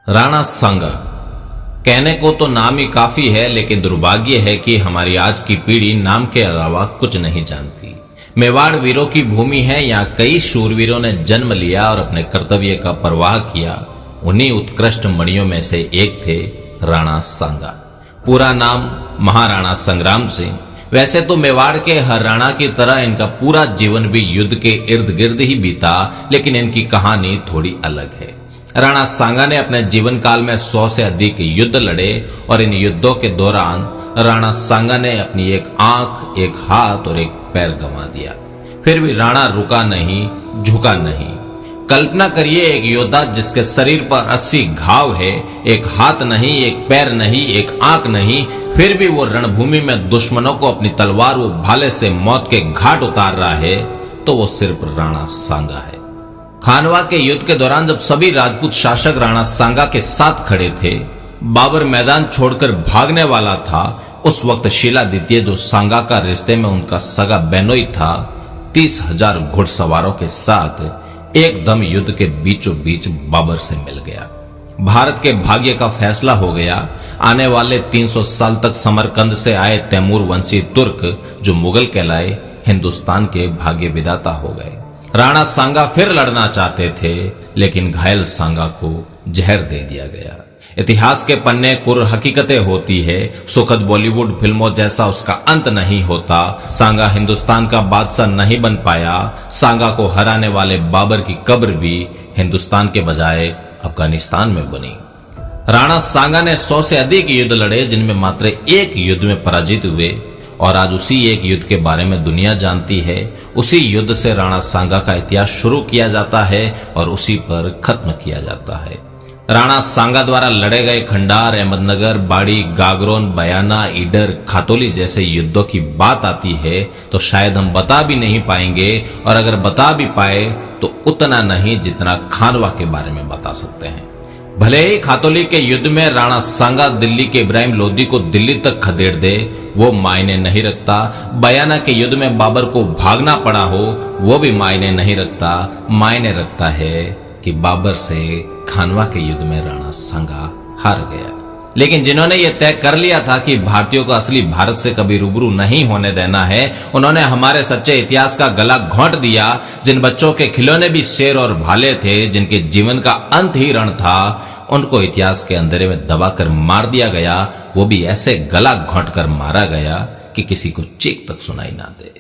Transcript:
राणा सांगा। कहने को तो नाम ही काफी है, लेकिन दुर्भाग्य है कि हमारी आज की पीढ़ी नाम के अलावा कुछ नहीं जानती। मेवाड़ वीरों की भूमि है। यहाँ कई शूरवीरों ने जन्म लिया और अपने कर्तव्य का परवाह किया। उन्हीं उत्कृष्ट मणियों में से एक थे राणा सांगा। पूरा नाम महाराणा संग्राम सिंह। वैसे तो मेवाड़ के हर राणा की तरह इनका पूरा जीवन भी युद्ध के इर्द गिर्द ही बीता, लेकिन इनकी कहानी थोड़ी अलग है। राणा सांगा ने अपने जीवन काल में 100 से अधिक युद्ध लड़े और इन युद्धों के दौरान राणा सांगा ने अपनी एक आंख, एक हाथ और एक पैर गंवा दिया। फिर भी राणा रुका नहीं, झुका नहीं। कल्पना करिए, एक योद्धा जिसके शरीर पर 80 घाव है, एक हाथ नहीं, एक पैर नहीं, एक आंख नहीं, फिर भी वो रणभूमि में दुश्मनों को अपनी तलवार व भाले से मौत के घाट उतार रहा है, तो वो सिर्फ राणा सांगा है। खानवा के युद्ध के दौरान जब सभी राजपूत शासक राणा सांगा के साथ खड़े थे, बाबर मैदान छोड़कर भागने वाला था, उस वक्त शीला द्वितीय, जो सांगा का रिश्ते में उनका सगा बेनोई था, 30,000 घुड़सवारों के साथ एकदम युद्ध के बीचों बीच बाबर से मिल गया। भारत के भाग्य का फैसला हो गया। आने वाले 300 साल तक समरकंद से आए तैमूर वंशी तुर्क, जो मुगल कहलाए, हिंदुस्तान के भाग्य विधाता हो गए। राणा सांगा फिर लड़ना चाहते थे, लेकिन घायल सांगा को जहर दे दिया गया। इतिहास के पन्ने कुर हकीकतें होती है। सुखद बॉलीवुड फिल्मों जैसा उसका अंत नहीं होता। सांगा हिंदुस्तान का बादशाह नहीं बन पाया। सांगा को हराने वाले बाबर की कब्र भी हिंदुस्तान के बजाय अफगानिस्तान में बनी। राणा सांगा ने 100 से अधिक युद्ध लड़े, जिनमें मात्र एक युद्ध में पराजित हुए, और आज उसी एक युद्ध के बारे में दुनिया जानती है। उसी युद्ध से राणा सांगा का इतिहास शुरू किया जाता है और उसी पर खत्म किया जाता है। राणा सांगा द्वारा लड़े गए खंडार, अहमदनगर, बाड़ी, गागरोन, बयाना, ईडर, खातोली जैसे युद्धों की बात आती है तो शायद हम बता भी नहीं पाएंगे, और अगर बता भी पाए तो उतना नहीं जितना खानवा के बारे में बता सकते हैं। भले ही खातोली के युद्ध में राणा सांगा दिल्ली के इब्राहिम लोदी को दिल्ली तक खदेड़ दे, वो मायने नहीं रखता। बयाना के युद्ध में बाबर को भागना पड़ा हो, वो भी मायने नहीं रखता। मायने रखता है कि बाबर से खानवा के युद्ध में राणा सांगा हार गया। लेकिन जिन्होंने ये तय कर लिया था कि भारतीयों को असली भारत से कभी रूबरू नहीं होने देना है, उन्होंने हमारे सच्चे इतिहास का गला घोंट दिया। जिन बच्चों के खिलौने भी शेर और भाले थे, जिनके जीवन का अंत ही रण था, उनको इतिहास के अंधेरे में दबाकर मार दिया गया। वो भी ऐसे गला घोंट कर मारा गया कि किसी को चीख तक सुनाई ना दे।